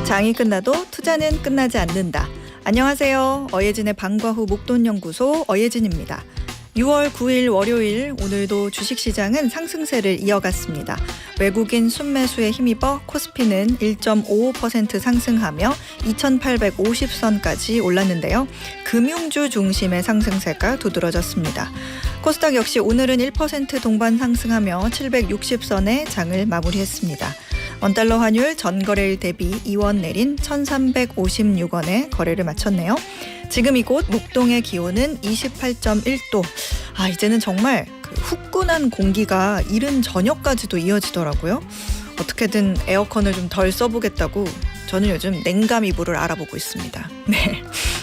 장이 끝나도 투자는 끝나지 않는다. 안녕하세요. 어예진의 방과 후 목돈연구소 어예진입니다. 6월 9일 월요일 오늘도 주식시장은 상승세를 이어갔습니다. 외국인 순매수에 힘입어 코스피는 1.55% 상승하며 2850선까지 올랐는데요. 금융주 중심의 상승세가 두드러졌습니다. 코스닥 역시 오늘은 1% 동반 상승하며 760선에 장을 마무리했습니다. 원달러 환율 전거래일 대비 2원 내린 1356원에 거래를 마쳤네요. 지금 이곳 목동의 기온은 28.1도. 이제는 정말 후끈한 공기가 이른 저녁까지도 이어지더라고요. 어떻게든 에어컨을 좀 덜 써보겠다고 저는 요즘 냉감 이불을 알아보고 있습니다. 네,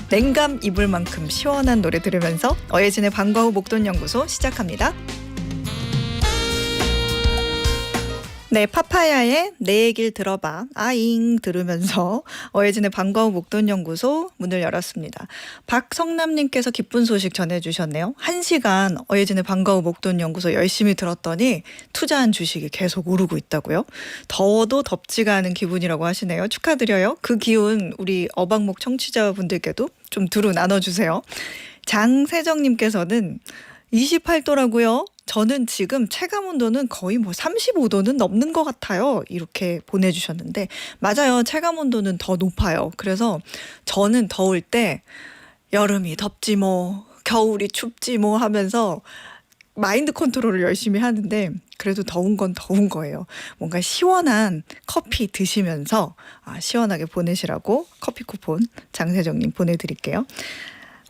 냉감 이불만큼 시원한 노래 들으면서 어예진의 방과 후 목돈연구소 시작합니다. 네, 파파야의 내 얘길 들어봐 아잉 들으면서 어예진의 방과 후 목돈연구소 문을 열었습니다. 박성남님께서 기쁜 소식 전해주셨네요. 1시간 어예진의 방과 후 목돈연구소 열심히 들었더니 투자한 주식이 계속 오르고 있다고요. 더워도 덥지가 않은 기분이라고 하시네요. 축하드려요. 그 기운 우리 어방목 청취자분들께도 좀 두루 나눠주세요. 장세정님께서는 28도라고요. 저는 지금 체감온도는 거의 35도는 넘는 것 같아요. 이렇게 보내주셨는데 맞아요. 체감온도는 더 높아요. 그래서 저는 더울 때 여름이 덥지 뭐 겨울이 춥지 뭐 하면서 마인드 컨트롤을 열심히 하는데 그래도 더운 건 더운 거예요. 뭔가 시원한 커피 드시면서 시원하게 보내시라고 커피 쿠폰 장세정님 보내드릴게요.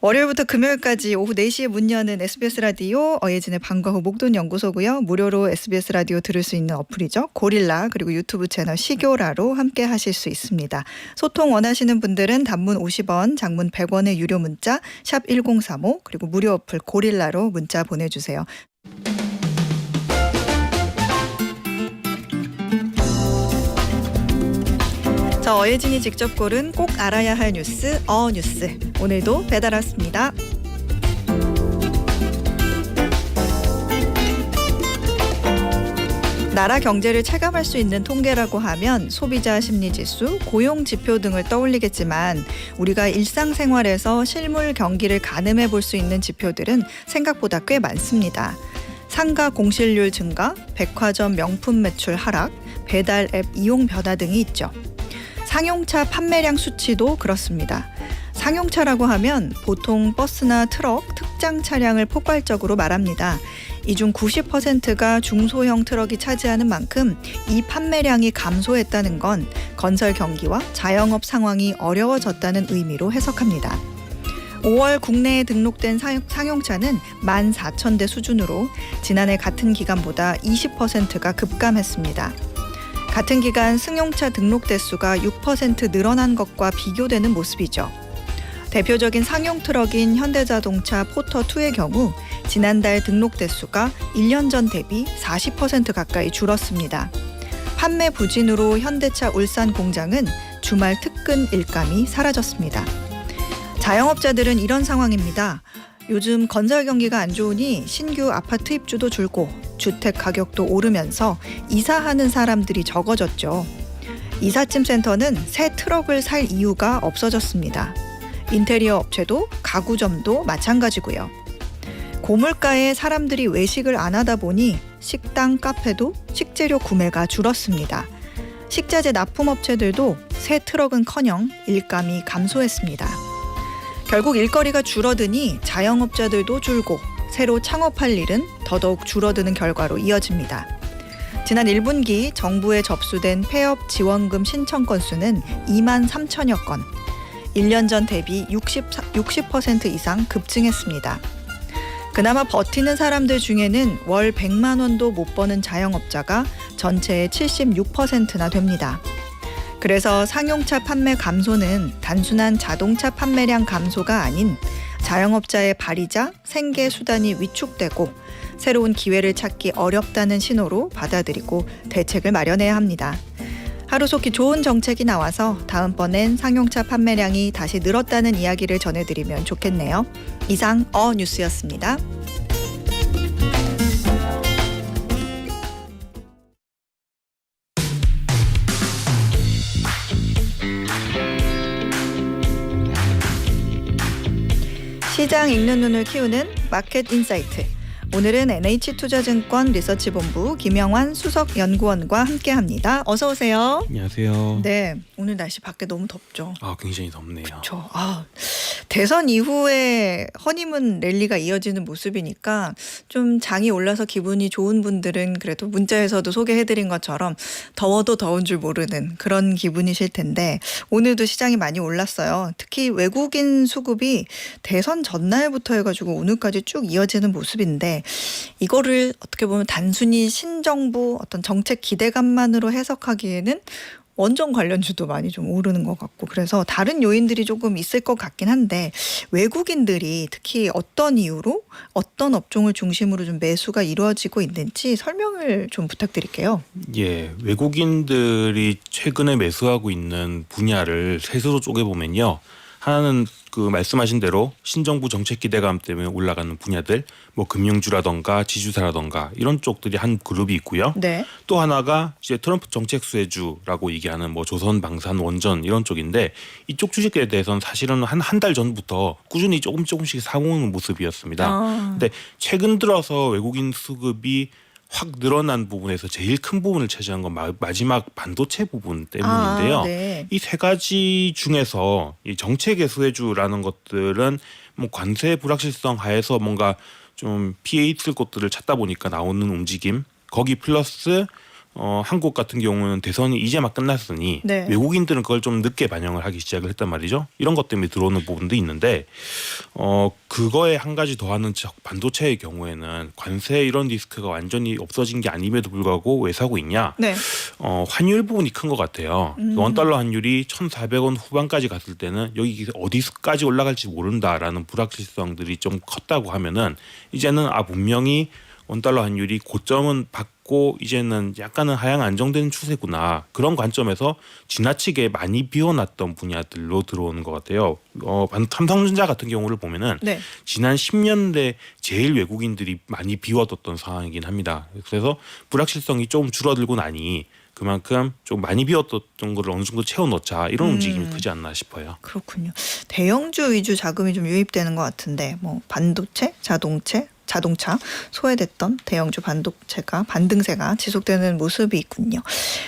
월요일부터 금요일까지 오후 4시에 문 여는 SBS 라디오 어예진의 방과 후 목돈연구소고요. 무료로 SBS 라디오 들을 수 있는 어플이죠. 고릴라 그리고 유튜브 채널 시교라로 함께 하실 수 있습니다. 소통 원하시는 분들은 단문 50원, 장문 100원의 유료 문자 샵 1035 그리고 무료 어플 고릴라로 문자 보내주세요. 저 어예진이 직접 고른 꼭 알아야 할 뉴스 어뉴스 오늘도 배달 왔습니다. 나라 경제를 체감할 수 있는 통계라고 하면 소비자 심리지수, 고용지표 등을 떠올리겠지만 우리가 일상생활에서 실물 경기를 가늠해 볼 수 있는 지표들은 생각보다 꽤 많습니다. 상가 공실률 증가, 백화점 명품 매출 하락, 배달 앱 이용 변화 등이 있죠. 상용차 판매량 수치도 그렇습니다. 상용차라고 하면 보통 버스나 트럭, 특장 차량을 포괄적으로 말합니다. 이 중 90%가 중소형 트럭이 차지하는 만큼 이 판매량이 감소했다는 건 건설 경기와 자영업 상황이 어려워졌다는 의미로 해석합니다. 5월 국내에 등록된 상용차는 14,000대 수준으로 지난해 같은 기간보다 20%가 급감했습니다. 같은 기간 승용차 등록 대수가 6% 늘어난 것과 비교되는 모습이죠. 대표적인 상용 트럭인 현대자동차 포터2의 경우 지난달 등록 대수가 1년 전 대비 40% 가까이 줄었습니다. 판매 부진으로 현대차 울산 공장은 주말 특근 일감이 사라졌습니다. 자영업자들은 이런 상황입니다. 요즘 건설 경기가 안 좋으니 신규 아파트 입주도 줄고 주택 가격도 오르면서 이사하는 사람들이 적어졌죠. 이삿짐 센터는 새 트럭을 살 이유가 없어졌습니다. 인테리어 업체도 가구점도 마찬가지고요. 고물가에 사람들이 외식을 안 하다 보니 식당, 카페도 식재료 구매가 줄었습니다. 식자재 납품업체들도 새 트럭은커녕 일감이 감소했습니다. 결국 일거리가 줄어드니 자영업자들도 줄고 새로 창업할 일은 더더욱 줄어드는 결과로 이어집니다. 지난 1분기 정부에 접수된 폐업 지원금 신청 건수는 2만 3천여 건, 1년 전 대비 60% 이상 급증했습니다. 그나마 버티는 사람들 중에는 월 100만 원도 못 버는 자영업자가 전체의 76%나 됩니다. 그래서 상용차 판매 감소는 단순한 자동차 판매량 감소가 아닌 자영업자의 발이자 생계 수단이 위축되고 새로운 기회를 찾기 어렵다는 신호로 받아들이고 대책을 마련해야 합니다. 하루속히 좋은 정책이 나와서 다음번엔 상용차 판매량이 다시 늘었다는 이야기를 전해드리면 좋겠네요. 이상 어뉴스였습니다. 시장 읽는 눈을 키우는 마켓 인사이트. 오늘은 NH투자증권 리서치본부 김영환 수석연구원과 함께합니다. 어서 오세요. 안녕하세요. 네, 오늘 날씨 밖에 너무 덥죠. 굉장히 덥네요. 그렇죠. 대선 이후에 허니문 랠리가 이어지는 모습이니까 좀 장이 올라서 기분이 좋은 분들은 그래도 문자에서도 소개해드린 것처럼 더워도 더운 줄 모르는 그런 기분이실 텐데 오늘도 시장이 많이 올랐어요. 특히 외국인 수급이 대선 전날부터 해가지고 오늘까지 쭉 이어지는 모습인데 이거를 어떻게 보면 단순히 신정부 어떤 정책 기대감만으로 해석하기에는 원전 관련주도 많이 좀 오르는 것 같고 그래서 다른 요인들이 조금 있을 것 같긴 한데 외국인들이 특히 어떤 이유로 어떤 업종을 중심으로 좀 매수가 이루어지고 있는지 설명을 좀 부탁드릴게요. 예, 외국인들이 최근에 매수하고 있는 분야를 셋으로 쪼개보면요. 하나는 그 말씀하신 대로 신정부 정책 기대감 때문에 올라가는 분야들, 뭐 금융주라던가 지주사라던가 이런 쪽들이 한 그룹이 있고요. 네. 또 하나가 이제 트럼프 정책 수혜주라고 얘기하는 뭐 조선, 방산, 원전 이런 쪽인데 이쪽 주식에 대해서는 사실은 한 달 전부터 꾸준히 조금씩 사모으는 모습이었습니다. 근데 최근 들어서 외국인 수급이 확 늘어난 부분에서 제일 큰 부분을 차지한 건 마지막 반도체 부분 때문인데요. 네. 이 세 가지 중에서 이 정책의 수혜주라는 것들은 뭐 관세 불확실성 하에서 뭔가 좀 피해 있을 것들을 찾다 보니까 나오는 움직임, 거기 플러스 한국 같은 경우는 대선이 이제 막 끝났으니 네. 외국인들은 그걸 좀 늦게 반영을 하기 시작을 했단 말이죠. 이런 것 때문에 들어오는 부분도 있는데 그거에 한 가지 더하는 반도체의 경우에는 관세 이런 리스크가 완전히 없어진 게 아님에도 불구하고 왜 사고 있냐? 네. 환율 부분이 큰 것 같아요. 원달러 환율이 1,400원 후반까지 갔을 때는 여기 어디까지 올라갈지 모른다라는 불확실성들이 좀 컸다고 하면은 이제는 분명히 원달러 환율이 고점은 받고 이제는 약간은 하향 안정되는 추세구나. 그런 관점에서 지나치게 많이 비워놨던 분야들로 들어오는 것 같아요. 삼성전자 같은 경우를 보면은 네. 지난 10년대 제일 외국인들이 많이 비워뒀던 상황이긴 합니다. 그래서 불확실성이 좀 줄어들고 나니 그만큼 좀 많이 비웠던 거를 어느 정도 채워넣자 이런 움직임이 크지 않나 싶어요. 그렇군요. 대형주 위주 자금이 좀 유입되는 것 같은데 뭐 반도체, 자동차 소외됐던 대형주 반등세가 지속되는 모습이 있군요.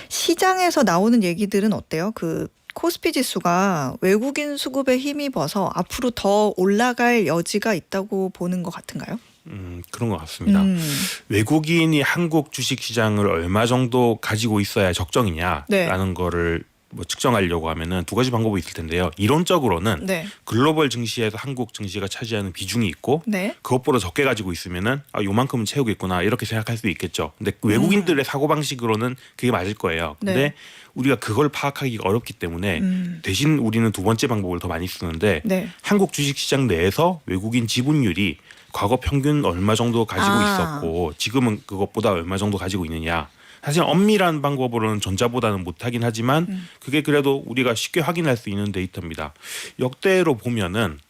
시장에서 나오는 얘기들은 어때요? 그 코스피 지수가 외국인 수급에 힘입어서 앞으로 더 올라갈 여지가 있다고 보는 것 같은가요? 그런 것 같습니다. 외국인이 한국 주식시장을 얼마 정도 가지고 있어야 적정이냐라는 네. 거를 뭐 측정하려고 하면은 두 가지 방법이 있을 텐데요. 이론적으로는 네. 글로벌 증시에서 한국 증시가 차지하는 비중이 있고 네. 그것보다 적게 가지고 있으면은 요만큼은 채우겠구나 이렇게 생각할 수 있겠죠. 근데 외국인들의 사고 방식으로는 그게 맞을 거예요. 근데 네. 우리가 그걸 파악하기가 어렵기 때문에 대신 우리는 두 번째 방법을 더 많이 쓰는데 네. 한국 주식시장 내에서 외국인 지분율이 과거 평균 얼마 정도 가지고 있었고 지금은 그것보다 얼마 정도 가지고 있느냐. 사실 엄밀한 방법으로는 전자보다는 못하긴 하지만 그게 그래도 우리가 쉽게 확인할 수 있는 데이터입니다. 역대로 보면은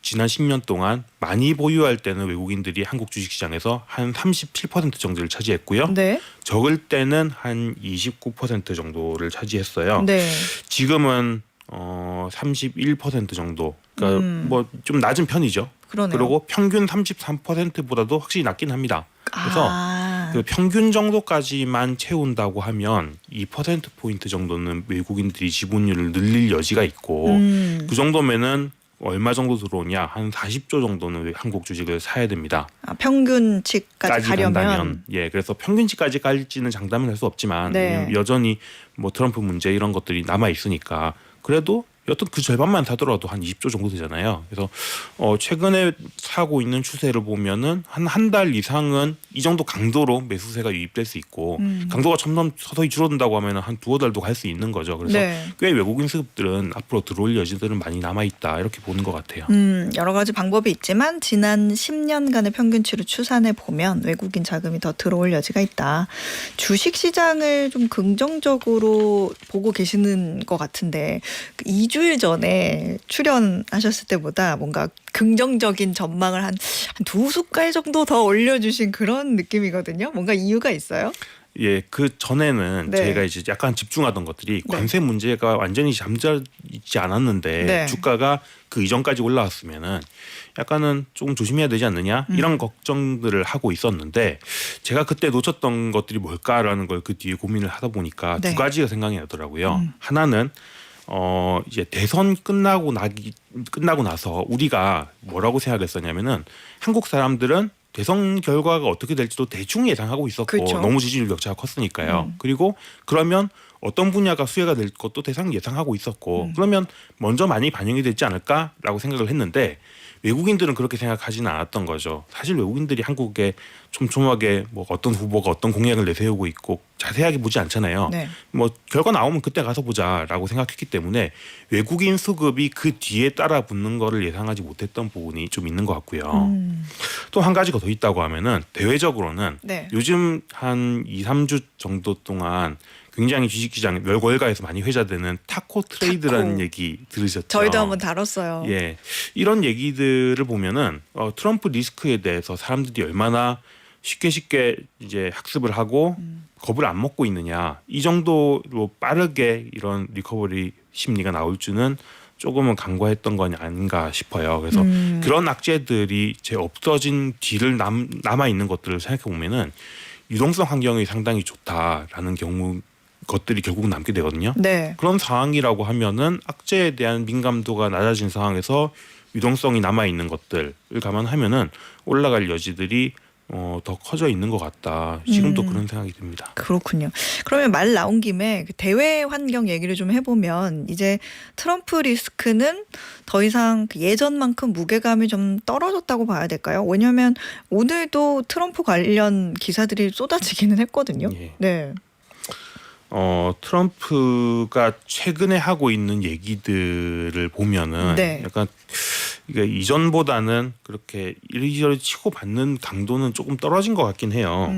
지난 10년 동안 많이 보유할 때는 외국인들이 한국 주식시장에서 한 37% 정도를 차지했고요. 네. 적을 때는 한 29% 정도를 차지했어요. 네. 지금은 31% 정도. 그러니까 뭐 좀 낮은 편이죠. 그러네요. 그리고 평균 33%보다도 확실히 낮긴 합니다. 그래서 그 평균 정도까지만 채운다고 하면 2%포인트 정도는 외국인들이 지분율을 늘릴 여지가 있고 그 정도면은 얼마 정도 들어오냐? 한 40조 정도는 한국 주식을 사야 됩니다. 평균치까지 가려면 간다면. 예, 그래서 평균치까지 갈지는 장담은 할 수 없지만 네. 여전히 뭐 트럼프 문제 이런 것들이 남아 있으니까 그래도 여튼 그 절반만 사더라도 한 20조 정도 되잖아요. 그래서 최근에 사고 있는 추세를 보면은 한 달 이상은 이 정도 강도로 매수세가 유입될 수 있고 강도가 점점 서서히 줄어든다고 하면 한 두어 달도 갈 수 있는 거죠. 그래서 네. 꽤 외국인 수급들은 앞으로 들어올 여지들은 많이 남아 있다 이렇게 보는 것 같아요. 여러 가지 방법이 있지만 지난 10년간의 평균치를 추산해 보면 외국인 자금이 더 들어올 여지가 있다. 주식 시장을 좀 긍정적으로 보고 계시는 것 같은데 2주일 전에 출연하셨을 때보다 뭔가 긍정적인 전망을 한 두 숟갈 정도 더 올려주신 그런 느낌이거든요. 뭔가 이유가 있어요? 예, 그 전에는 네. 저희가 이제 약간 집중하던 것들이 네. 관세 문제가 완전히 잠자있지 않았는데 네. 주가가 그 이전까지 올라왔으면은 약간은 조금 조심해야 되지 않느냐 이런 걱정들을 하고 있었는데 제가 그때 놓쳤던 것들이 뭘까라는 걸 그 뒤에 고민을 하다 보니까 네. 두 가지가 생각이 나더라고요. 하나는 이제 대선 끝나고 나서 우리가 뭐라고 생각했었냐면은 한국 사람들은 대선 결과가 어떻게 될지도 대충 예상하고 있었고 그렇죠. 너무 지지율 격차가 컸으니까요. 그리고 그러면 어떤 분야가 수혜가 될 것도 대상 예상하고 있었고 그러면 먼저 많이 반영이 되지 않을까라고 생각을 했는데 외국인들은 그렇게 생각하지는 않았던 거죠. 사실 외국인들이 한국에 촘촘하게 뭐 어떤 후보가 어떤 공약을 내세우고 있고 자세하게 보지 않잖아요. 네. 뭐 결과 나오면 그때 가서 보자라고 생각했기 때문에 외국인 수급이 그 뒤에 따라 붙는 거를 예상하지 못했던 부분이 좀 있는 것 같고요. 또 한 가지가 더 있다고 하면은 대외적으로는 네. 요즘 한 2, 3주 정도 동안 굉장히 주식시장 월가에서 많이 회자되는 타코 트레이드라는 타코. 얘기 들으셨죠? 저희도 한번 다뤘어요. 예, 이런 얘기들을 보면은 트럼프 리스크에 대해서 사람들이 얼마나 쉽게 이제 학습을 하고 겁을 안 먹고 있느냐 이 정도로 빠르게 이런 리커버리 심리가 나올 줄은 조금은 간과했던 건 아닌가 싶어요. 그래서 그런 악재들이 제 없어진 뒤를 남아 있는 것들을 생각해 보면은 유동성 환경이 상당히 좋다라는 경우 것들이 결국 남게 되거든요. 네. 그런 상황이라고 하면은 악재에 대한 민감도가 낮아진 상황에서 유동성이 남아 있는 것들을 감안하면은 올라갈 여지들이 더 커져 있는 것 같다. 지금도 그런 생각이 듭니다. 그렇군요. 그러면 말 나온 김에 그 대외 환경 얘기를 좀 해보면 이제 트럼프 리스크는 더 이상 그 예전만큼 무게감이 좀 떨어졌다고 봐야 될까요? 왜냐하면 오늘도 트럼프 관련 기사들이 쏟아지기는 했거든요. 예. 네. 트럼프가 최근에 하고 있는 얘기들을 보면은 네. 약간 이게 이전보다는 그렇게 이리저리 치고받는 강도는 조금 떨어진 것 같긴 해요.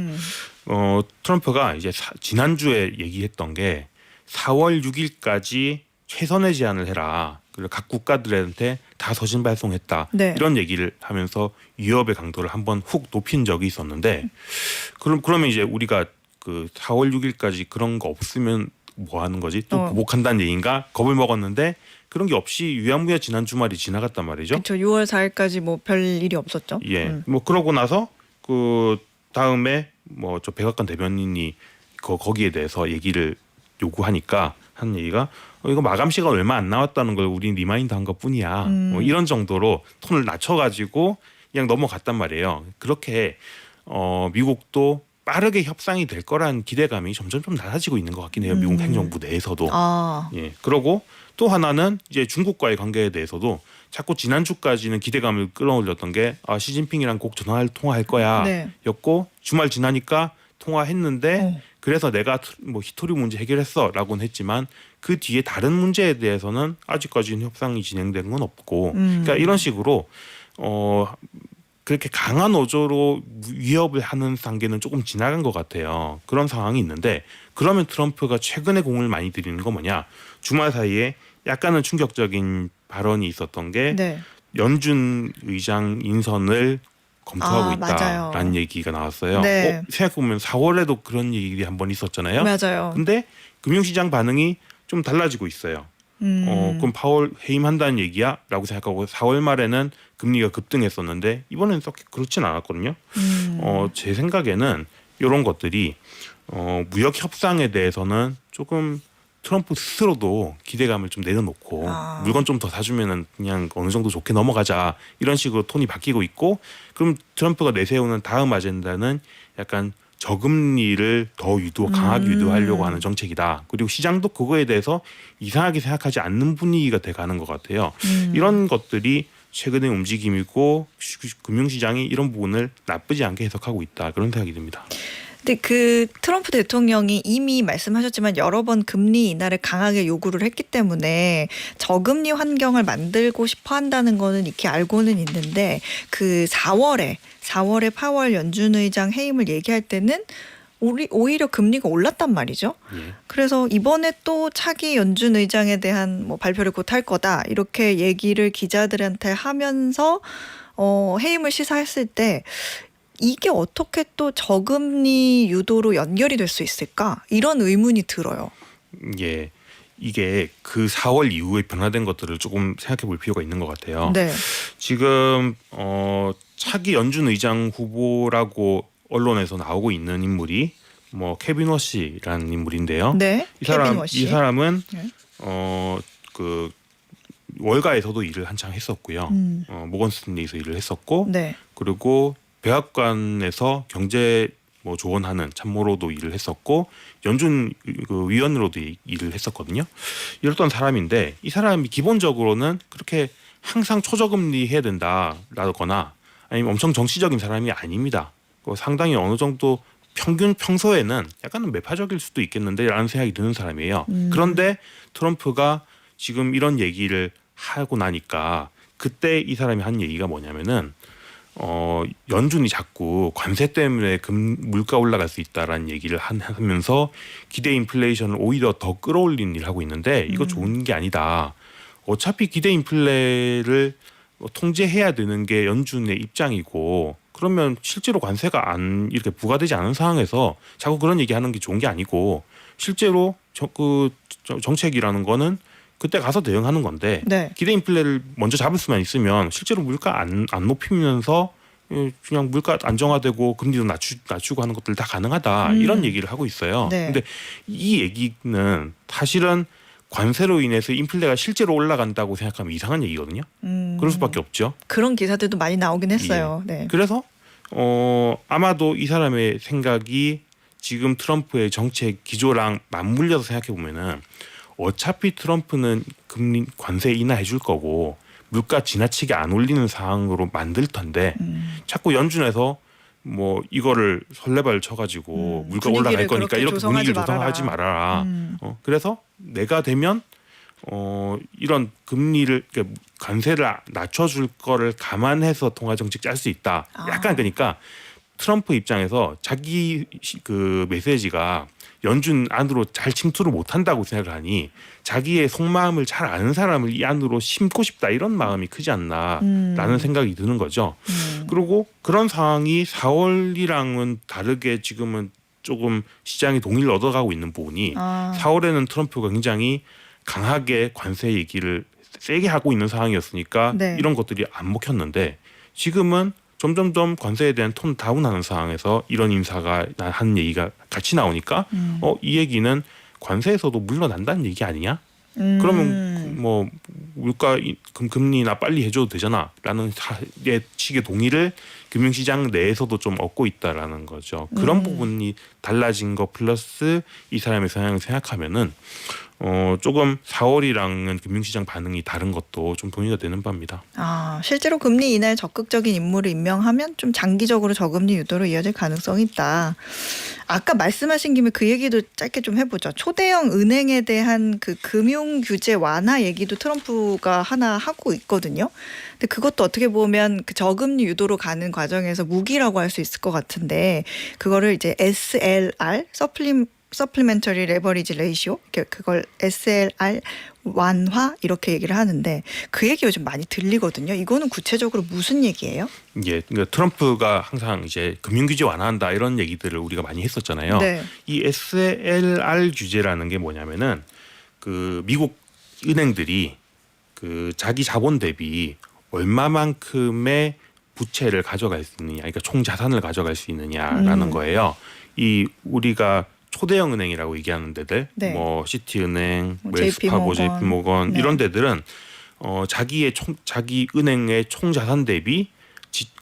트럼프가 이제 지난주에 얘기했던 게 4월 6일까지 최선의 제한을 해라. 그리고 각 국가들한테 다 서신 발송했다. 네. 이런 얘기를 하면서 위협의 강도를 한번 훅 높인 적이 있었는데 그러면 이제 우리가 그 4월 6일까지 그런 거 없으면 뭐 하는 거지? 또 보복한다는 얘기인가? 겁을 먹었는데 그런 게 없이 유야무야 지난 주말이 지나갔단 말이죠. 그렇죠. 6월 4일까지 뭐 별 일이 없었죠. 예. 뭐 그러고 나서 그 다음에 뭐 저 백악관 대변인이 거기에 대해서 얘기를 요구하니까 한 얘기가 이거 마감 시간 얼마 안 남았다는 걸 우린 리마인드 한 것뿐이야. 뭐 이런 정도로 톤을 낮춰가지고 그냥 넘어갔단 말이에요. 그렇게 미국도 빠르게 협상이 될 거란 기대감이 점점 좀 낮아지고 있는 것 같긴 해요. 미국 행정부 내에서도. 아. 예. 그러고 또 하나는 이제 중국과의 관계에 대해서도 자꾸 지난주까지는 기대감을 끌어올렸던 게 시진핑이랑 꼭 통화할 거야. 네. 였고 주말 지나니까 통화했는데 그래서 내가 뭐 히토리 문제 해결했어라고는 했지만 그 뒤에 다른 문제에 대해서는 아직까지는 협상이 진행된 건 없고 그러니까 이런 식으로 그렇게 강한 어조로 위협을 하는 단계는 조금 지나간 것 같아요. 그런 상황이 있는데 그러면 트럼프가 최근에 공을 많이 들이는 건 뭐냐? 주말 사이에 약간은 충격적인 발언이 있었던 게 네. 연준 의장 인선을 검토하고 있다라는 맞아요. 얘기가 나왔어요. 네. 생각해보면 4월에도 그런 얘기 한번 있었잖아요. 맞아요. 근데 금융시장 반응이 좀 달라지고 있어요. 그럼 파월 해임한다는 얘기야? 라고 생각하고 4월 말에는 금리가 급등했었는데 이번에는 썩 그렇진 않았거든요. 제 생각에는 이런 것들이 무역 협상에 대해서는 조금 트럼프 스스로도 기대감을 좀 내려놓고 물건 좀 더 사주면은 그냥 어느 정도 좋게 넘어가자 이런 식으로 톤이 바뀌고 있고 그럼 트럼프가 내세우는 다음 아젠다는 약간 저금리를 더 강하게 유도하려고 하는 정책이다. 그리고 시장도 그거에 대해서 이상하게 생각하지 않는 분위기가 돼가는 것 같아요. 이런 것들이 최근의 움직임이고 금융시장이 이런 부분을 나쁘지 않게 해석하고 있다. 그런 생각이 듭니다. 근데 그 트럼프 대통령이 이미 말씀하셨지만 여러 번 금리 인하를 강하게 요구를 했기 때문에 저금리 환경을 만들고 싶어 한다는 거는 익히 알고는 있는데 그 4월에 파월 연준 의장 해임을 얘기할 때는 오히려 금리가 올랐단 말이죠. 예. 그래서 이번에 또 차기 연준 의장에 대한 뭐 발표를 곧 할 거다 이렇게 얘기를 기자들한테 하면서 해임을 시사했을 때 이게 어떻게 또 저금리 유도로 연결이 될 수 있을까? 이런 의문이 들어요. 예, 이게 그 4월 이후에 변화된 것들을 조금 생각해 볼 필요가 있는 것 같아요. 네. 지금 차기 연준 의장 후보라고 언론에서 나오고 있는 인물이 뭐 케빈 워시라는 인물인데요. 네. 케빈 워시. 이 사람은 네. 그 월가에서도 일을 한창 했었고요. 모건 스탠리에서 일을 했었고, 네. 그리고 백악관에서 경제 뭐 조언하는 참모로도 일을 했었고, 연준 그 위원으로도 일을 했었거든요. 이랬던 사람인데 이 사람이 기본적으로는 그렇게 항상 초저금리 해야 된다라거나 아니면 엄청 정치적인 사람이 아닙니다. 상당히 어느 정도 평소에는 약간은 매파적일 수도 있겠는데라는 생각이 드는 사람이에요. 그런데 트럼프가 지금 이런 얘기를 하고 나니까 그때 이 사람이 한 얘기가 뭐냐면은 연준이 자꾸 관세 때문에 물가 올라갈 수 있다라는 얘기를 하면서 기대 인플레이션을 오히려 더 끌어올리는 일을 하고 있는데 이거 좋은 게 아니다. 어차피 기대 인플레를 통제해야 되는 게 연준의 입장이고 그러면 실제로 관세가 안 이렇게 부과되지 않은 상황에서 자꾸 그런 얘기하는 게 좋은 게 아니고 실제로 정책이라는 거는 그때 가서 대응하는 건데 네. 기대 인플레를 먼저 잡을 수만 있으면 실제로 물가 안 높이면서 그냥 물가 안정화되고 금리도 낮추고 하는 것들 다 가능하다 이런 얘기를 하고 있어요. 네. 근데 이 얘기는 사실은 관세로 인해서 인플레가 실제로 올라간다고 생각하면 이상한 얘기거든요. 그럴 수밖에 없죠. 그런 기사들도 많이 나오긴 했어요. 예. 네. 그래서 아마도 이 사람의 생각이 지금 트럼프의 정책 기조랑 맞물려서 생각해 보면은 어차피 트럼프는 금리 관세 인하해 줄 거고 물가 지나치게 안 올리는 상황으로 만들 텐데 자꾸 연준에서 뭐 이거를 설레발 쳐가지고 물가 올라갈 거니까 이렇게 분위기를 조성하지 말아라. 그래서 내가 되면 이런 금리를 그러니까 관세를 낮춰줄 거를 감안해서 통화 정책 짤 수 있다. 약간 그러니까 트럼프 입장에서 자기 그 메시지가 연준 안으로 잘 침투를 못한다고 생각을 하니 자기의 속마음을 잘 아는 사람을 이 안으로 심고 싶다 이런 마음이 크지 않나라는 생각이 드는 거죠. 그리고 그런 상황이 4월이랑은 다르게 지금은 조금 시장이 동의를 얻어가고 있는 부분이 4월에는 트럼프가 굉장히 강하게 관세 얘기를 세게 하고 있는 상황이었으니까 네. 이런 것들이 안 먹혔는데 지금은 점점점 관세에 대한 톤 다운하는 상황에서 이런 인사가 하는 얘기가 같이 나오니까 이 얘기는 관세에서도 물러난다는 얘기 아니냐? 그러면 뭐 물가 금리나 빨리 해줘도 되잖아라는 식의 동의를 금융시장 내에서도 좀 얻고 있다라는 거죠. 그런 부분이 달라진 거 플러스 이 사람의 성향을 생각하면은 조금 4월이랑은 금융시장 반응이 다른 것도 좀 동의가 되는 바입니다. 실제로 금리 인하에 적극적인 인물을 임명하면 좀 장기적으로 저금리 유도로 이어질 가능성이 있다. 아까 말씀하신 김에 그 얘기도 짧게 좀 해보죠. 초대형 은행에 대한 그 금융 규제 완화 얘기도 트럼프가 하나 하고 있거든요. 근데 그것도 어떻게 보면 그 저금리 유도로 가는 과정에서 무기라고 할 수 있을 것 같은데 그거를 이제 SLR 서플리멘터리 레버리지 레이시오 그걸 SLR 완화 이렇게 얘기를 하는데 그 얘기 요즘 많이 들리거든요. 이거는 구체적으로 무슨 얘기예요? 예, 그러니까 트럼프가 항상 이제 금융 규제 완화한다 이런 얘기들을 우리가 많이 했었잖아요. 네. 이 SLR 규제라는 게 뭐냐면은 그 미국 은행들이 그 자기 자본 대비 얼마만큼의 부채를 가져갈 수 있느냐, 그러니까 총 자산을 가져갈 수 있느냐라는 거예요. 이 우리가 초대형 은행이라고 얘기하는 데들, 네. 뭐 시티은행, 뭐 웰스파고, JP모건 네. 이런 데들은 자기 은행의 총 자산 대비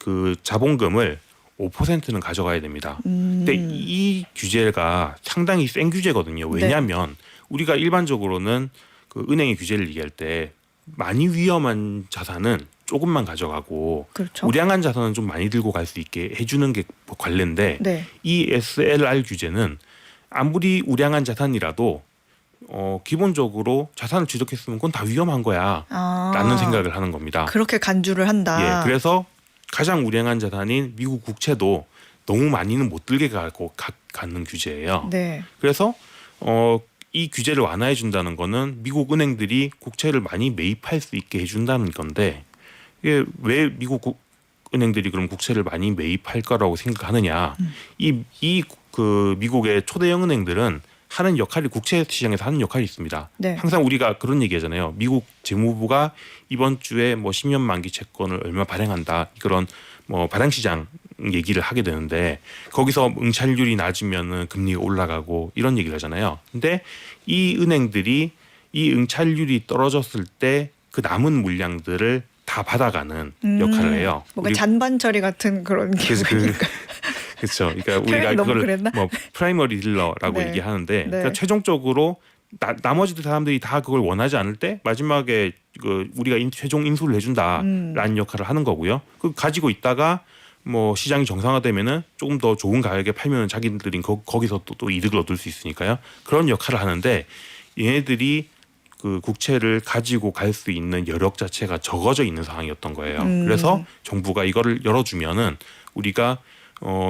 그 자본금을 5%는 가져가야 됩니다. 근데 이 규제가 상당히 센 규제거든요. 왜냐하면 우리가 일반적으로는 그 은행의 규제를 얘기할 때 많이 위험한 자산은 조금만 가져가고 그렇죠. 우량한 자산은 좀 많이 들고 갈 수 있게 해주는 게 관례인데 네. 이 SLR 규제는 아무리 우량한 자산이라도 기본적으로 자산을 취득했으면 그건 다 위험한 거야 라는 생각을 하는 겁니다. 그렇게 간주를 한다. 예, 그래서 가장 우량한 자산인 미국 국채도 너무 많이는 못 들게 갖는 규제예요. 네. 그래서 이 규제를 완화해 준다는 거는 미국 은행들이 국채를 많이 매입할 수 있게 해준다는 건데 이게 왜 미국 은행들이 그럼 국채를 많이 매입할 거라고 생각하느냐? 그 미국의 초대형 은행들은 하는 역할이 국채 시장에서 하는 역할이 있습니다. 네. 항상 우리가 그런 얘기하잖아요. 미국 재무부가 이번 주에 뭐 10년 만기 채권을 얼마 발행한다. 그런 뭐 발행 시장 얘기를 하게 되는데 거기서 응찰률이 낮으면은 금리가 올라가고 이런 얘기를 하잖아요. 근데 이 은행들이 이 응찰률이 떨어졌을 때 그 남은 물량들을 다 받아가는 역할을 해요. 뭔가 잔반 처리 같은 그런 기분이니까. 그렇죠. 그러니까 우리가 그걸 뭐 프라이머리 딜러라고 네. 얘기하는데 네. 그러니까 최종적으로 나머지 사람들이 다 그걸 원하지 않을 때 마지막에 우리가 최종 인수를 해준다라는 역할을 하는 거고요. 그 가지고 있다가 뭐 시장이 정상화되면은 조금 더 좋은 가격에 팔면은 자기들이 거기서 또 이득을 얻을 수 있으니까요. 그런 역할을 하는데 얘네들이 그 국채를 가지고 갈 수 있는 여력 자체가 적어져 있는 상황이었던 거예요. 그래서 정부가 이거를 열어주면은 우리가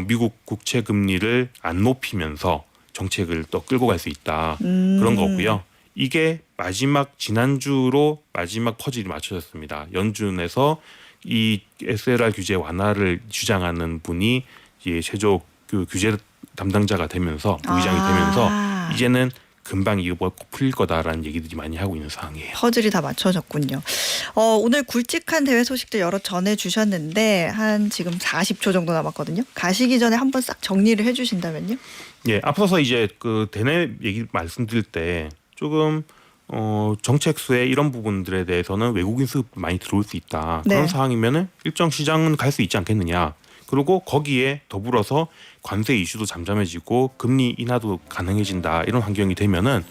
미국 국채 금리를 안 높이면서 정책을 또 끌고 갈 수 있다. 그런 거고요. 이게 지난주로 마지막 퍼즐이 맞춰졌습니다. 연준에서 이 SLR 규제 완화를 주장하는 분이 이제 최종 그 규제 담당자가 되면서 부의장이 되면서 이제는 금방 이거 풀릴 거다라는 얘기들이 많이 하고 있는 상황이에요. 퍼즐이 다 맞춰졌군요. 오늘 굵직한 대회 소식들 여러 전해주셨는데 한 지금 40초 정도 남았거든요. 가시기 전에 한번 싹 정리를 해주신다면요. 예, 앞서서 이제 그 대내 얘기 말씀드릴 때 조금 정책 수혜 이런 부분들에 대해서는 외국인 수급 많이 들어올 수 있다. 그런 네. 상황이면은 일정 시장은 갈 수 있지 않겠느냐. 그리고 거기에 더불어서 관세 이슈도 잠잠해지고 금리 인하도 가능해진다. 이런 환경이 되면은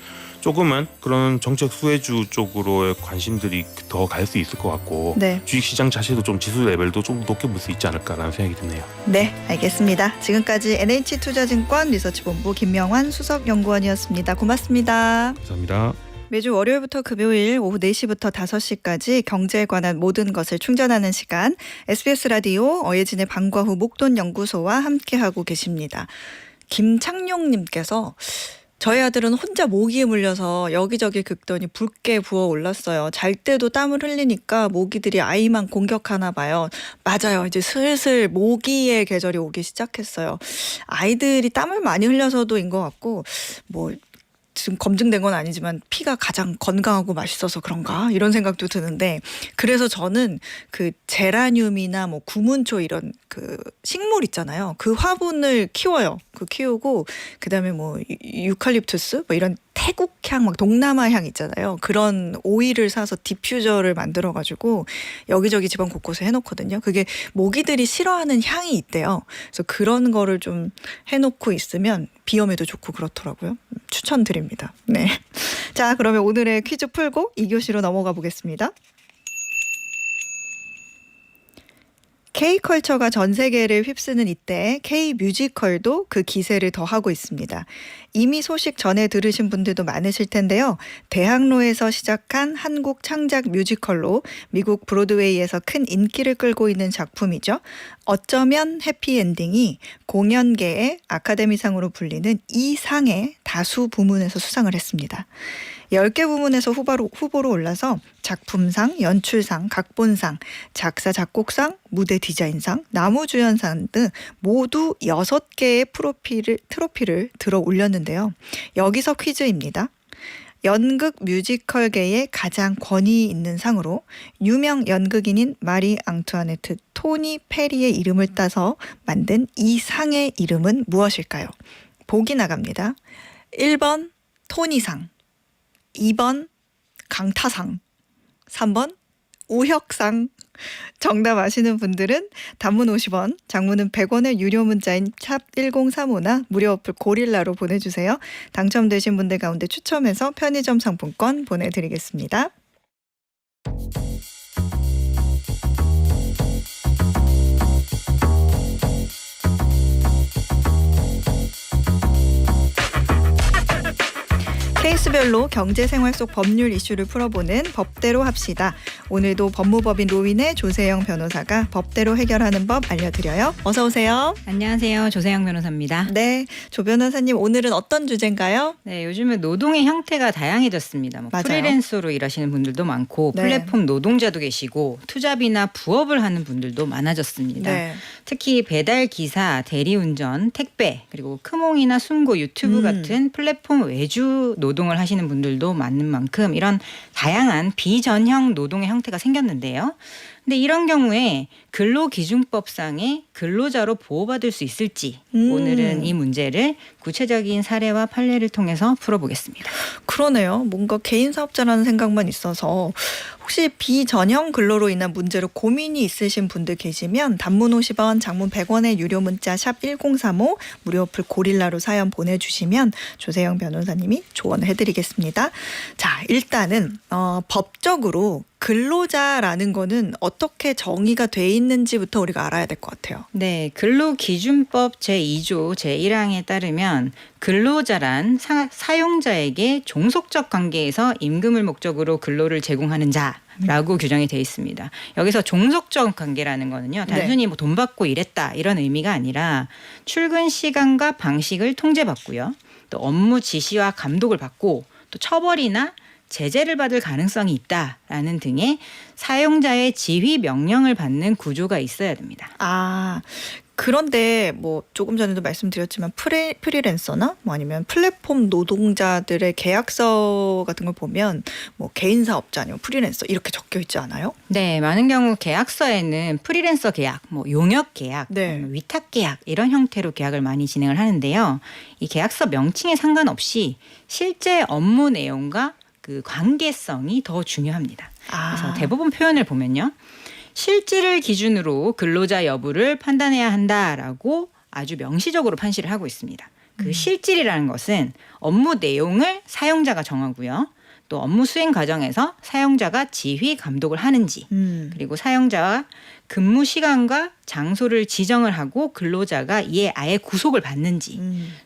조금은 그런 정책 수혜주 쪽으로의 관심들이 더 갈 수 있을 것 같고 네. 주식시장 자체도 좀 지수 레벨도 좀 높게 볼 수 있지 않을까라는 생각이 드네요. 네, 알겠습니다. 지금까지 NH투자증권 리서치본부 김명환 수석연구원이었습니다. 고맙습니다. 감사합니다. 매주 월요일부터 금요일 오후 4시부터 5시까지 경제에 관한 모든 것을 충전하는 시간 SBS 라디오 어예진의 방과후 목돈연구소와 함께하고 계십니다. 김창룡님께서 저희 아들은 혼자 모기에 물려서 여기저기 긁더니 붉게 부어올랐어요. 잘 때도 땀을 흘리니까 모기들이 아이만 공격하나 봐요. 맞아요. 이제 슬슬 모기의 계절이 오기 시작했어요. 아이들이 땀을 많이 흘려서도인 것 같고 뭐 지금 검증된 건 아니지만 피가 가장 건강하고 맛있어서 그런가 이런 생각도 드는데 그래서 저는 그 제라늄이나 뭐 구문초 이런 그 식물 있잖아요. 그 화분을 키워요. 그 키우고 그다음에 뭐 유칼립투스 뭐 이런 태국향 막 동남아 향 있잖아요. 그런 오일을 사서 디퓨저를 만들어 가지고 여기저기 집안 곳곳에 해놓거든요. 그게 모기들이 싫어하는 향이 있대요. 그래서 그런 거를 좀 해놓고 있으면 비염에도 좋고 그렇더라고요. 추천드립니다. 네. 자, 그러면 오늘의 퀴즈 풀고 2교시로 넘어가 보겠습니다. K컬처가 전 세계를 휩쓰는 이때 K뮤지컬도 그 기세를 더하고 있습니다. 이미 소식 전에 들으신 분들도 많으실 텐데요. 대학로에서 시작한 한국 창작 뮤지컬로 미국 브로드웨이에서 큰 인기를 끌고 있는 작품이죠. 어쩌면 해피엔딩이 공연계의 아카데미상으로 불리는 이 상의 다수 부문에서 수상을 했습니다. 10개 부문에서 후보로 올라서 작품상, 연출상, 각본상, 작사, 작곡상, 무대 디자인상, 나무주연상 등 모두 6개의 트로피를 들어 올렸는데요. 여기서 퀴즈입니다. 연극 뮤지컬계의 가장 권위 있는 상으로 유명 연극인인 마리 앙투아네트 토니 페리의 이름을 따서 만든 이 상의 이름은 무엇일까요? 보기 나갑니다. 1번 토니상, 2번 강타상, 3번 우혁상. 정답 아시는 분들은 단문 50원, 장문은 100원의 유료 문자인 샵 1035나 무료 어플 고릴라로 보내주세요. 당첨되신 분들 가운데 추첨해서 편의점 상품권 보내드리겠습니다. 케이스별로 경제생활 속 법률 이슈를 풀어보는 법대로 합시다. 오늘도 법무법인 로윈의 조세영 변호사가 법대로 해결하는 법 알려드려요. 어서 오세요. 안녕하세요. 조세영 변호사입니다. 네, 조 변호사님 오늘은 어떤 주제인가요? 네, 요즘은 노동의 형태가 다양해졌습니다. 맞아요. 프리랜서로 일하시는 분들도 많고 네. 플랫폼 노동자도 계시고 투잡이나 부업을 하는 분들도 많아졌습니다. 네. 특히 배달 기사, 대리운전, 택배, 그리고 크몽이나 숨고 유튜브 같은 플랫폼 외주 노동을 하시는 분들도 많은 만큼 이런 다양한 비전형 노동의 형태가 생겼는데요. 근데 이런 경우에 근로기준법상의 근로자로 보호받을 수 있을지 오늘은 이 문제를 구체적인 사례와 판례를 통해서 풀어보겠습니다. 그러네요. 뭔가 개인 사업자라는 생각만 있어서 혹시 비전형 근로로 인한 문제로 고민이 있으신 분들 계시면 단문 50원, 장문 100원의 유료 문자 샵 1035 무료 어플 고릴라로 사연 보내주시면 조세영 변호사님이 조언을 해드리겠습니다. 자, 일단은 법적으로 근로자라는 거는 어떻게 정의가 돼 있는지부터 우리가 알아야 될 것 같아요. 네, 근로기준법 제2조 제1항에 따르면 근로자란 사용자에게 종속적 관계에서 임금을 목적으로 근로를 제공하는 자라고 규정이 돼 있습니다. 여기서 종속적 관계라는 거는요. 단순히 뭐 돈 받고 일했다 이런 의미가 아니라 출근 시간과 방식을 통제받고요. 또 업무 지시와 감독을 받고 또 처벌이나 제재를 받을 가능성이 있다라는 등의 사용자의 지휘 명령을 받는 구조가 있어야 됩니다. 아, 그런데 뭐 조금 전에도 말씀드렸지만 프리랜서나 뭐 아니면 플랫폼 노동자들의 계약서 같은 걸 보면 뭐 개인 사업자 아니면 프리랜서 이렇게 적혀 있지 않아요? 네, 많은 경우 계약서에는 프리랜서 계약, 뭐 용역 계약, 네. 위탁 계약 이런 형태로 계약을 많이 진행을 하는데요. 이 계약서 명칭에 상관없이 실제 업무 내용과 그 관계성이 더 중요합니다. 그래서 대법원 표현을 보면요. 실질을 기준으로 근로자 여부를 판단해야 한다라고 아주 명시적으로 판시를 하고 있습니다. 그 실질이라는 것은 업무 내용을 사용자가 정하고요. 또 업무 수행 과정에서 사용자가 지휘 감독을 하는지 그리고 사용자와 근무 시간과 장소를 지정을 하고 근로자가 이에 아예 구속을 받는지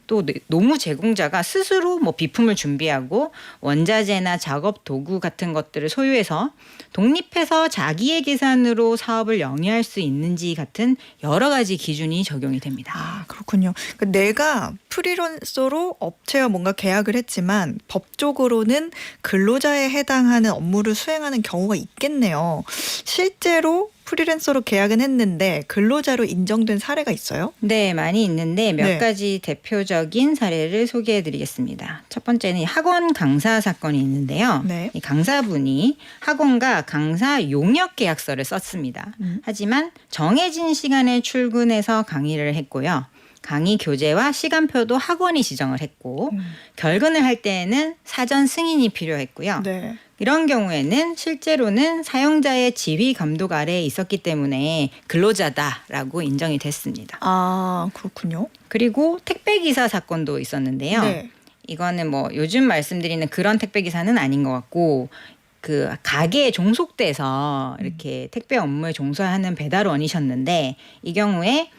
또 노무 제공자가 스스로 뭐 비품을 준비하고 원자재나 작업 도구 같은 것들을 소유해서 독립해서 자기의 계산으로 사업을 영위할 수 있는지 같은 여러 가지 기준이 적용이 됩니다. 아, 그렇군요. 그러니까 내가 프리랜서로 업체와 뭔가 계약을 했지만 법적으로는 근로자에 해당하는 업무를 수행하는 경우가 있겠네요. 실제로 프리랜서로 계약은 했는데 근로자로 인정된 사례가 있어요? 네, 많이 있는데 몇 네. 가지 대표적인 사례를 소개해드리겠습니다. 첫 번째는 학원 강사 사건이 있는데요. 네. 이 강사분이 학원과 강사 용역 계약서를 썼습니다. 하지만 정해진 시간에 출근해서 강의를 했고요. 강의 교재와 시간표도 학원이 지정을 했고 결근을 할 때에는 사전 승인이 필요했고요. 네. 이런 경우에는 실제로는 사용자의 지휘 감독 아래에 있었기 때문에 근로자다라고 인정이 됐습니다. 아, 그렇군요. 그리고 택배기사 사건도 있었는데요. 네. 이거는 뭐 요즘 말씀드리는 그런 택배기사는 아닌 것 같고 그 가게에 종속돼서 이렇게 택배 업무에 종사하는 배달원이셨는데 이 경우에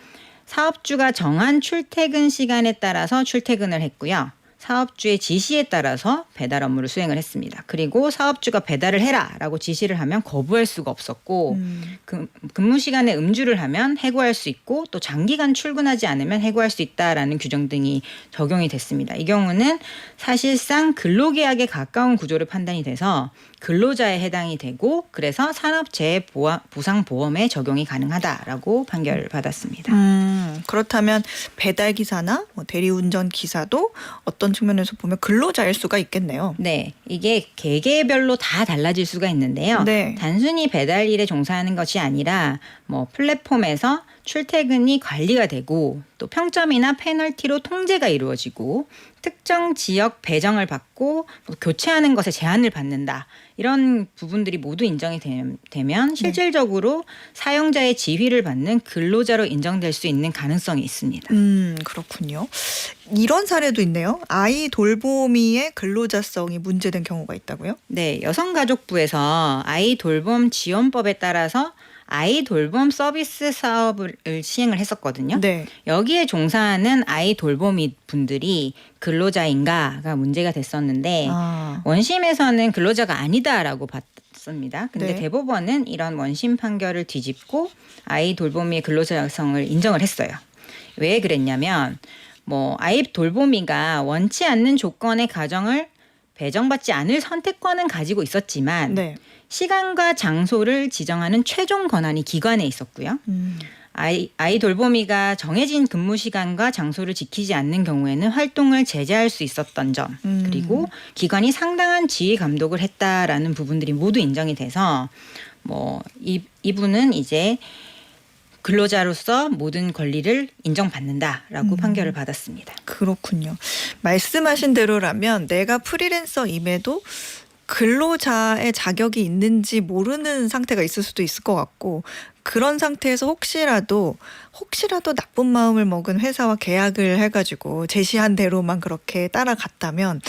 사업주가 정한 출퇴근 시간에 따라서 출퇴근을 했고요. 사업주의 지시에 따라서 배달 업무를 수행을 했습니다. 그리고 사업주가 배달을 해라라고 지시를 하면 거부할 수가 없었고 근무 시간에 음주를 하면 해고할 수 있고 또 장기간 출근하지 않으면 해고할 수 있다라는 규정 등이 적용이 됐습니다. 이 경우는 사실상 근로계약에 가까운 구조로 판단이 돼서 근로자에 해당이 되고 그래서 산업재해보상보험에 적용이 가능하다라고 판결을 받았습니다. 그렇다면 배달기사나 뭐 대리운전 기사도 어떤 측면에서 보면 근로자일 수가 있겠네요. 네, 이게 개개별로 다 달라질 수가 있는데요. 네. 단순히 배달 일에 종사하는 것이 아니라 뭐 플랫폼에서 출퇴근이 관리가 되고 또 평점이나 페널티로 통제가 이루어지고 특정 지역 배정을 받고 교체하는 것에 제한을 받는다. 이런 부분들이 모두 인정이 되면 실질적으로 사용자의 지휘를 받는 근로자로 인정될 수 있는 가능성이 있습니다. 그렇군요. 이런 사례도 있네요. 아이 돌보미의 근로자성이 문제된 경우가 있다고요? 네, 여성가족부에서 아이 돌봄 지원법에 따라서 아이 돌봄 서비스 사업을 시행을 했었거든요. 네. 여기에 종사하는 아이 돌보미 분들이 근로자인가가 문제가 됐었는데 아. 원심에서는 근로자가 아니다라고 봤습니다. 근데 네. 대법원은 이런 원심 판결을 뒤집고 아이 돌보미의 근로자성을 인정을 했어요. 왜 그랬냐면 아이 돌보미가 원치 않는 조건의 가정을 배정받지 않을 선택권은 가지고 있었지만 네. 시간과 장소를 지정하는 최종 권한이 기관에 있었고요. 음. 아이 돌보미가 정해진 근무 시간과 장소를 지키지 않는 경우에는 활동을 제재할 수 있었던 점, 그리고 기관이 상당한 지휘 감독을 했다라는 부분들이 모두 인정이 돼서 이분은 이제 근로자로서 모든 권리를 인정받는다라고 판결을 받았습니다. 그렇군요. 말씀하신 대로라면 내가 프리랜서임에도 근로자의 자격이 있는지 모르는 상태가 있을 수도 있을 것 같고, 그런 상태에서 혹시라도 나쁜 마음을 먹은 회사와 계약을 해가지고 제시한 대로만 그렇게 따라갔다면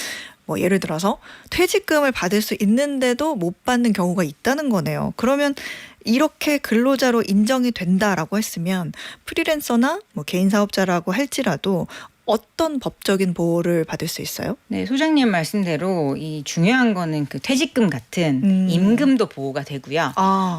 예를 들어서 퇴직금을 받을 수 있는데도 못 받는 경우가 있다는 거네요. 그러면 이렇게 근로자로 인정이 된다라고 했으면 프리랜서나 개인 사업자라고 할지라도 어떤 법적인 보호를 받을 수 있어요? 네, 소장님 말씀대로 이 중요한 거는 그 퇴직금 같은 임금도 보호가 되고요.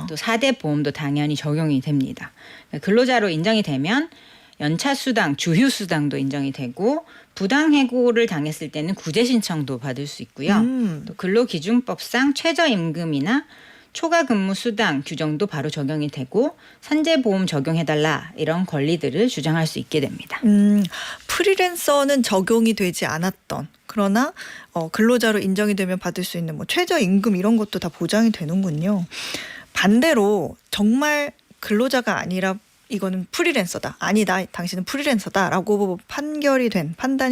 또 4대 보험도 당연히 적용이 됩니다. 근로자로 인정이 되면 연차수당, 주휴수당도 인정이 되고 부당해고를 당했을 때는 구제 신청도 받을 수 있고요. 또 근로기준법상 최저임금이나 초과 근무 수당 규정도 바로 적용이 되고 산재보험 적용해달라 이런 권리들을 주장할 수 있게 됩니다. 프리랜서는 적용이 되지 않았던, 그러나 근로자로 인정이 되면 받을 수 있는 최저임금 이런 것도 다 보장이 되는군요. 반대로 정말 근로자가 아니라 이거는 프리랜서다, 아니다, 당신은 프리랜서다라고 판단이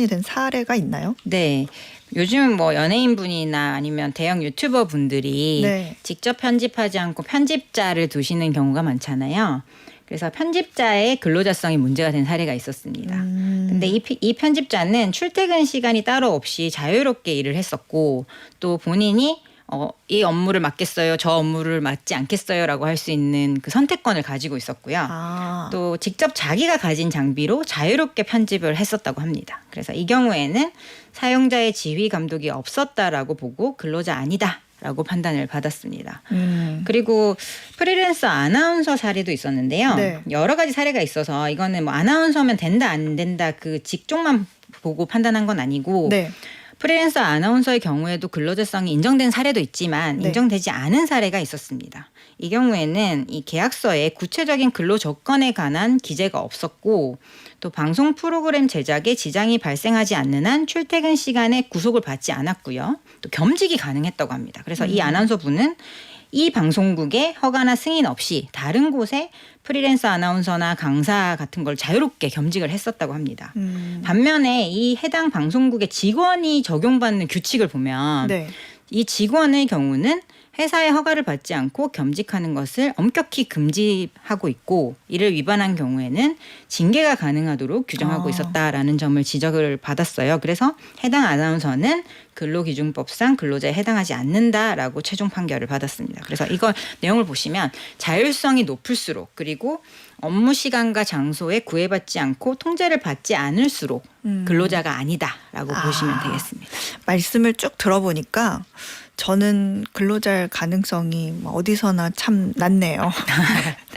된 사례가 있나요? 네. 요즘 연예인분이나 아니면 대형 유튜버 분들이 네. 직접 편집하지 않고 편집자를 두시는 경우가 많잖아요. 그래서 편집자의 근로자성이 문제가 된 사례가 있었습니다. 근데 이 편집자는 출퇴근 시간이 따로 없이 자유롭게 일을 했었고, 또 본인이 이 업무를 맡겠어요, 저 업무를 맡지 않겠어요라고 할 수 있는 그 선택권을 가지고 있었고요. 또 직접 자기가 가진 장비로 자유롭게 편집을 했었다고 합니다. 그래서 이 경우에는 사용자의 지휘 감독이 없었다라고 보고 근로자 아니다라고 판단을 받았습니다. 그리고 프리랜서 아나운서 사례도 있었는데요. 네. 여러 가지 사례가 있어서 이거는 아나운서면 된다 안 된다 그 직종만 보고 판단한 건 아니고, 네. 프리랜서 아나운서의 경우에도 근로자성이 인정된 사례도 있지만 네. 인정되지 않은 사례가 있었습니다. 이 경우에는 이 계약서에 구체적인 근로 조건에 관한 기재가 없었고, 또 방송 프로그램 제작에 지장이 발생하지 않는 한 출퇴근 시간에 구속을 받지 않았고요. 또 겸직이 가능했다고 합니다. 그래서 이 아나운서분은 이 방송국의 허가나 승인 없이 다른 곳에 프리랜서 아나운서나 강사 같은 걸 자유롭게 겸직을 했었다고 합니다. 반면에 이 해당 방송국의 직원이 적용받는 규칙을 보면 네. 이 직원의 경우는 회사의 허가를 받지 않고 겸직하는 것을 엄격히 금지하고 있고, 이를 위반한 경우에는 징계가 가능하도록 규정하고 있었다라는 점을 지적을 받았어요. 그래서 해당 아나운서는 근로기준법상 근로자에 해당하지 않는다라고 최종 판결을 받았습니다. 그래서 이거 내용을 보시면 자율성이 높을수록, 그리고 업무 시간과 장소에 구애받지 않고 통제를 받지 않을수록 근로자가 아니다라고 보시면 되겠습니다. 말씀을 쭉 들어보니까 저는 근로자일 가능성이 어디서나 참 낮네요.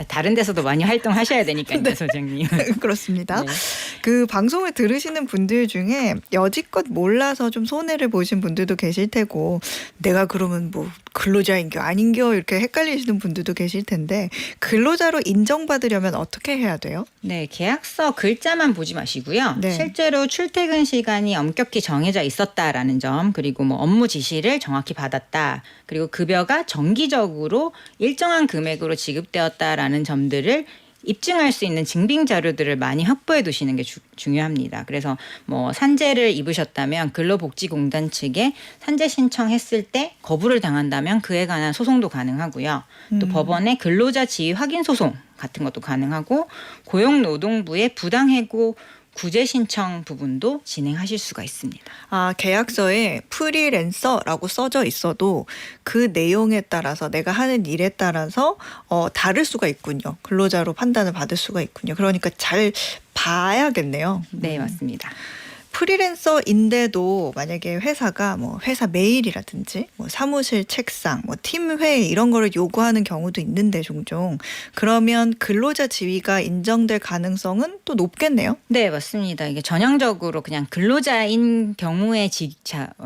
다른 데서도 많이 활동하셔야 되니까요, 네. 소장님. 그렇습니다. 네. 그 방송을 들으시는 분들 중에 여지껏 몰라서 좀 손해를 보신 분들도 계실 테고, 내가 그러면 근로자인겨 아닌겨 이렇게 헷갈리시는 분들도 계실 텐데, 근로자로 인정받으려면 어떻게 해야 돼요? 네, 계약서 글자만 보지 마시고요. 네. 실제로 출퇴근 시간이 엄격히 정해져 있었다라는 점, 그리고 업무 지시를 정확히 받았다, 그리고 급여가 정기적으로 일정한 금액으로 지급되었다라는 점들을 입증할 수 있는 증빙 자료들을 많이 확보해 두시는 게 중요합니다. 그래서 산재를 입으셨다면 근로복지공단 측에 산재 신청했을 때 거부를 당한다면 그에 관한 소송도 가능하고요. 또 법원에 근로자 지위 확인 소송 같은 것도 가능하고, 고용노동부에 부당해고 구제 신청 부분도 진행하실 수가 있습니다. 아, 계약서에 프리랜서라고 써져 있어도 그 내용에 따라서 내가 하는 일에 따라서 다를 수가 있군요. 근로자로 판단을 받을 수가 있군요. 그러니까 잘 봐야겠네요. 네, 맞습니다. 프리랜서인데도 만약에 회사가 뭐 회사 메일이라든지 뭐 사무실 책상, 뭐 팀 회의 이런 거를 요구하는 경우도 있는데 종종 그러면 근로자 지위가 인정될 가능성은 또 높겠네요. 네, 맞습니다. 이게 전형적으로 그냥 근로자인 경우에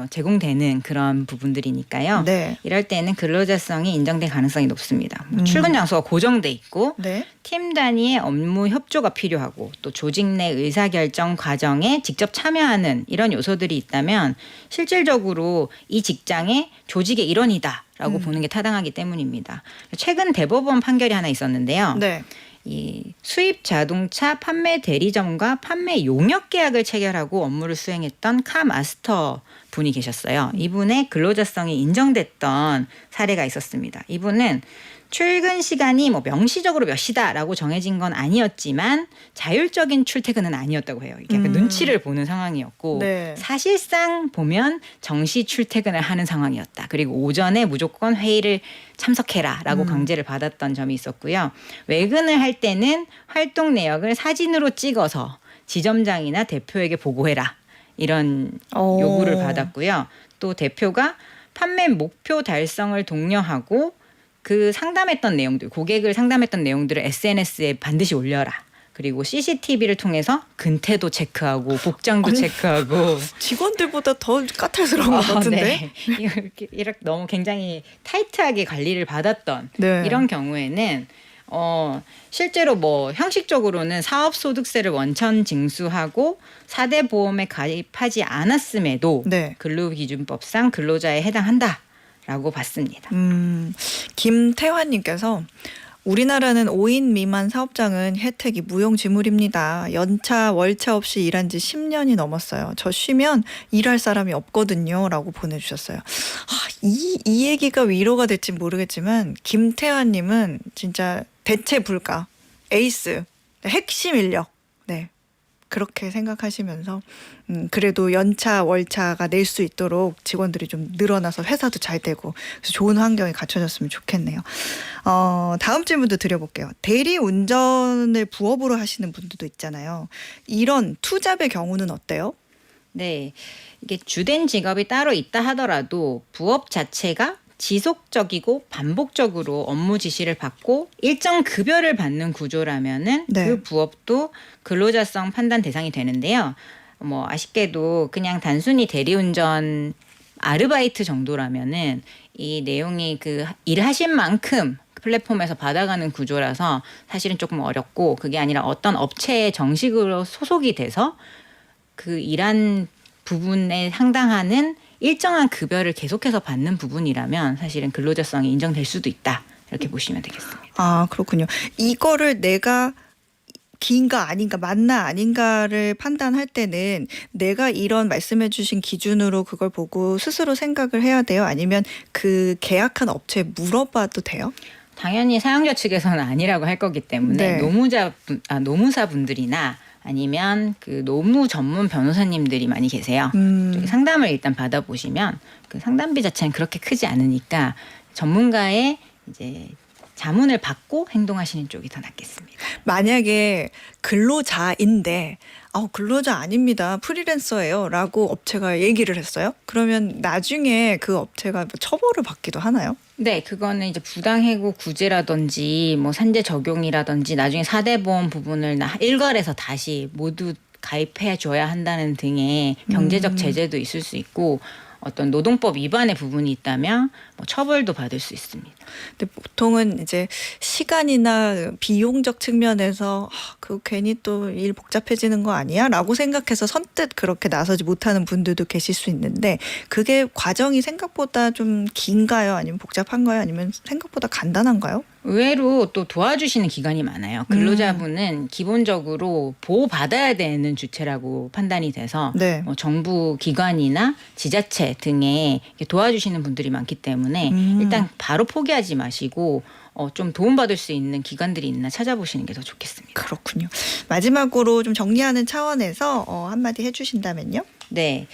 제공되는 그런 부분들이니까요. 네. 이럴 때는 근로자성이 인정될 가능성이 높습니다. 출근 장소가 고정돼 있고 네. 팀 단위의 업무 협조가 필요하고 또 조직 내 의사결정 과정에 직접 참여하는 이런 요소들이 있다면 실질적으로 이 직장의 조직의 일원이다라고 보는 게 타당하기 때문입니다. 최근 대법원 판결이 하나 있었는데요. 네. 이 수입 자동차 판매 대리점과 판매 용역 계약을 체결하고 업무를 수행했던 카마스터 분이 계셨어요. 이분의 근로자성이 인정됐던 사례가 있었습니다. 이분은 출근 시간이 뭐 명시적으로 몇 시다라고 정해진 건 아니었지만 자율적인 출퇴근은 아니었다고 해요. 이게 약간 눈치를 보는 상황이었고 네. 사실상 보면 정시 출퇴근을 하는 상황이었다. 그리고 오전에 무조건 회의를 참석해라라고 강제를 받았던 점이 있었고요. 외근을 할 때는 활동 내역을 사진으로 찍어서 지점장이나 대표에게 보고해라. 이런 요구를 받았고요. 또 대표가 판매 목표 달성을 독려하고 그 상담했던 내용들, 고객을 상담했던 내용들을 SNS에 반드시 올려라. 그리고 CCTV를 통해서 근태도 체크하고 복장도 체크하고 직원들보다 더 까탈스러운 것 같은데. 네. 이렇게 너무 굉장히 타이트하게 관리를 받았던 네. 이런 경우에는 실제로 뭐 형식적으로는 사업소득세를 원천 징수하고 4대 보험에 가입하지 않았음에도 네. 근로기준법상 근로자에 해당한다라고 봤습니다. 김태환님께서 우리나라는 5인 미만 사업장은 혜택이 무용지물입니다. 연차, 월차 없이 일한 지 10년이 넘었어요. 저 쉬면 일할 사람이 없거든요. 라고 보내주셨어요. 이 얘기가 위로가 될지 모르겠지만 김태환님은 진짜 대체 불가, 에이스, 핵심 인력. 네. 그렇게 생각하시면서 그래도 연차, 월차가 낼 수 있도록 직원들이 좀 늘어나서 회사도 잘 되고 그래서 좋은 환경이 갖춰졌으면 좋겠네요. 다음 질문도 드려볼게요. 대리 운전을 부업으로 하시는 분들도 있잖아요. 이런 투잡의 경우는 어때요? 네, 이게 주된 직업이 따로 있다 하더라도 부업 자체가 지속적이고 반복적으로 업무 지시를 받고 일정 급여를 받는 구조라면은 네. 그 부업도 근로자성 판단 대상이 되는데요. 뭐 아쉽게도 그냥 단순히 대리운전 아르바이트 정도라면은 이 내용이 그 일하신 만큼 플랫폼에서 받아가는 구조라서 사실은 조금 어렵고 그게 아니라 어떤 업체에 정식으로 소속이 돼서 그 일한 부분에 상당하는 일정한 급여를 계속해서 받는 부분이라면 사실은 근로자성이 인정될 수도 있다. 이렇게 보시면 되겠습니다. 아, 그렇군요. 이거를 내가 기인가 아닌가 맞나 아닌가를 판단할 때는 내가 이런 말씀해 주신 기준으로 그걸 보고 스스로 생각을 해야 돼요? 아니면 그 계약한 업체에 물어봐도 돼요? 당연히 사용자 측에서는 아니라고 할 거기 때문에 네. 노무사분들이나 아니면 그 노무 전문 변호사님들이 많이 계세요. 저기 상담을 일단 받아보시면 그 상담비 자체는 그렇게 크지 않으니까 전문가의 이제 자문을 받고 행동하시는 쪽이 더 낫겠습니다. 만약에 근로자인데 근로자 아닙니다. 프리랜서예요. 라고 업체가 얘기를 했어요. 그러면 나중에 그 업체가 뭐 처벌을 받기도 하나요? 네, 그거는 이제 부당해고 구제라든지 뭐 산재 적용이라든지 나중에 4대 보험 부분을 일괄해서 다시 모두 가입해 줘야 한다는 등의 경제적 제재도 있을 수 있고 어떤 노동법 위반의 부분이 있다면 뭐 처벌도 받을 수 있습니다. 근데 보통은 이제 시간이나 비용적 측면에서 그 괜히 또 일 복잡해지는 거 아니야? 라고 생각해서 선뜻 그렇게 나서지 못하는 분들도 계실 수 있는데 그게 과정이 생각보다 좀 긴가요? 아니면 복잡한가요? 아니면 생각보다 간단한가요? 의외로 또 도와주시는 기관이 많아요. 근로자분은 기본적으로 보호받아야 되는 주체라고 판단이 돼서 네. 뭐 정부 기관이나 지자체 등에 이렇게 도와주시는 분들이 많기 때문에 일단 바로 포기하지 마시고 좀 도움받을 수 있는 기관들이 있나 찾아보시는 게 더 좋겠습니다. 그렇군요. 마지막으로 좀 정리하는 차원에서 한마디 해주신다면요? 네.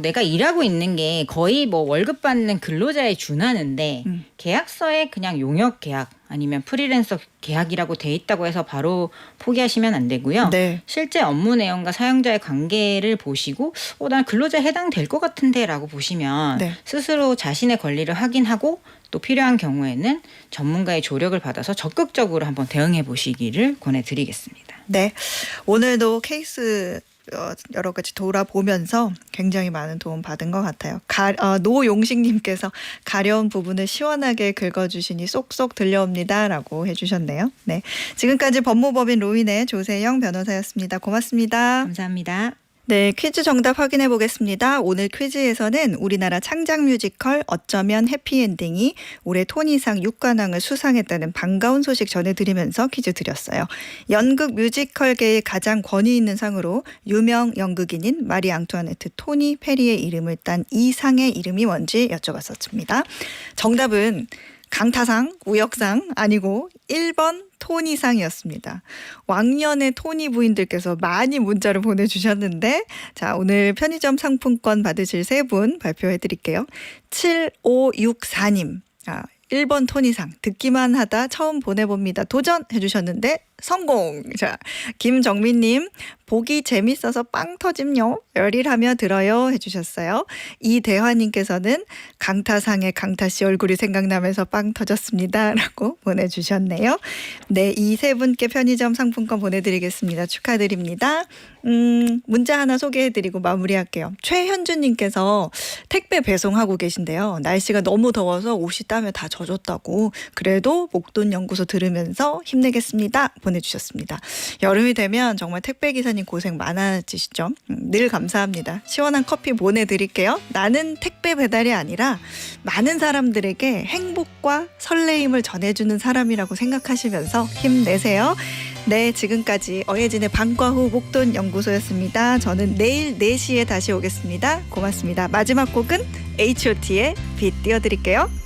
내가 일하고 있는 게 거의 뭐 월급 받는 근로자에 준하는데 계약서에 그냥 용역 계약 아니면 프리랜서 계약이라고 돼 있다고 해서 바로 포기하시면 안 되고요. 네. 실제 업무 내용과 사용자의 관계를 보시고 난 근로자에 해당될 것 같은데 라고 보시면 네. 스스로 자신의 권리를 확인하고 또 필요한 경우에는 전문가의 조력을 받아서 적극적으로 한번 대응해 보시기를 권해드리겠습니다. 네. 오늘도 케이스 여러 가지 돌아보면서 굉장히 많은 도움 받은 것 같아요. 노용식님께서 가려운 부분을 시원하게 긁어주시니 쏙쏙 들려옵니다라고 해주셨네요. 네, 지금까지 법무법인 로인의 조세영 변호사였습니다. 고맙습니다. 감사합니다. 네, 퀴즈 정답 확인해 보겠습니다. 오늘 퀴즈에서는 우리나라 창작 뮤지컬 어쩌면 해피엔딩이 올해 토니상 6관왕을 수상했다는 반가운 소식 전해드리면서 퀴즈 드렸어요. 연극 뮤지컬계의 가장 권위 있는 상으로 유명 연극인인 마리 앙투아네트 토니 페리의 이름을 딴 이 상의 이름이 뭔지 여쭤봤었습니다. 정답은 강타상, 우역상 아니고 1번 토니상이었습니다. 왕년의 토니 부인들께서 많이 문자를 보내주셨는데 자, 오늘 편의점 상품권 받으실 세 분 발표해 드릴게요. 7564님 1번 토니상 듣기만 하다 처음 보내봅니다. 도전해 주셨는데 성공. 자, 김정민님 보기 재밌어서 빵 터짐요. 열일하며 들어요 해주셨어요. 이대화님께서는 강타상의 강타씨 얼굴이 생각나면서 빵 터졌습니다 라고 보내주셨네요. 네, 이 세 분께 편의점 상품권 보내드리겠습니다. 축하드립니다. 문자 하나 소개해드리고 마무리할게요. 최현주님께서 택배 배송하고 계신데요. 날씨가 너무 더워서 옷이 땀에 다 젖었다고 그래도 목돈연구소 들으면서 힘내겠습니다 보내주셨습니다. 여름이 되면 정말 택배기사님 고생 많아지시죠? 늘 감사합니다. 시원한 커피 보내드릴게요. 나는 택배 배달이 아니라 많은 사람들에게 행복과 설레임을 전해주는 사람이라고 생각하시면서 힘내세요. 네, 지금까지 어예진의 방과 후 목돈연구소였습니다. 저는 내일 4시에 다시 오겠습니다. 고맙습니다. 마지막 곡은 H.O.T의 빛 띄워드릴게요.